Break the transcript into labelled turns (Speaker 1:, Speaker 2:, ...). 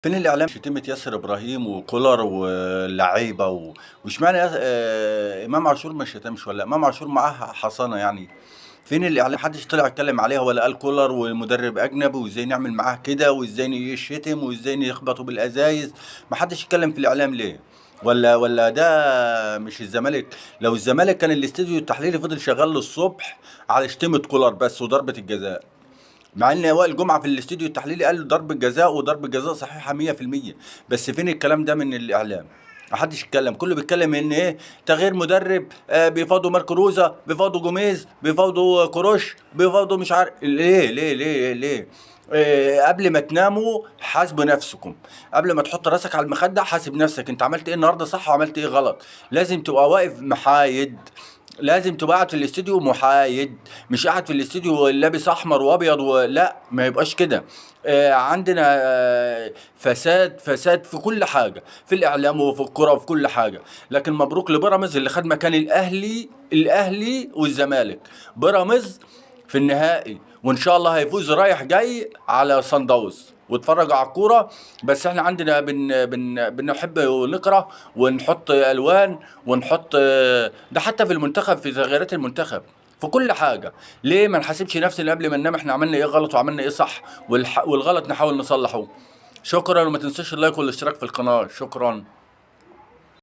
Speaker 1: فين الإعلام شتيمة ياسر إبراهيم وكولر واللعيبة واشمعنى إمام عاشور ما شتمش، ولا إمام عاشور معاه حصانة يعني؟ فين الإعلام؟ محدش طلع اتكلم عليها ولا قال كولر ومدرب أجنبي وإزاي نعمل معاه كده وإزاي يشتم وإزاي يخبطوا بالأزايز. محدش اتكلم في الإعلام ليه؟ ولا ده مش الزمالك؟ لو الزمالك كان الاستديو التحليلي فضل شغال للصبح على شتيمة كولر بس وضربة الجزاء، مع ان وائل جمعه في الاستوديو التحليلي قال ضربه جزاء وضربه جزاء صحيحه 100%. بس فين الكلام ده من الاعلام؟ محدش يتكلم، كله بيتكلم ان ايه، تغيير مدرب، بيفاوضوا ماركو روزا، بيفاوضوا جوميز، بيفاوضوا كروش، بيفاوضوا مش عارف ليه. قبل ما تناموا حاسبوا نفسكم، قبل ما تحط راسك على المخدة حاسب نفسك انت عملت ايه النهارده صح وعملت ايه غلط. لازم تبقى واقف محايد، لازم تبقى قاعد في الاستوديو محايد، مش قاعد في الاستوديو لابس احمر وابيض ولا ما يبقاش كده. عندنا فساد في كل حاجه، في الاعلام وفي الكره وفي كل حاجه. لكن مبروك لبيراميدز اللي خد مكان الاهلي والزمالك. بيراميدز في النهائي وان شاء الله هيفوز رايح جاي على صن داونز، واتفرجوا على الكوره. بس احنا عندنا بنحب نقرا ونحط الوان ونحط ده حتى في المنتخب، في تغييرات المنتخب، في كل حاجه. ليه ما نحاسبش نفسنا قبل ما ننام؟ احنا عملنا ايه غلط وعملنا ايه صح، والغلط نحاول نصلحه. شكرا، وما تنساش اللايك والاشتراك في القناه. شكرا.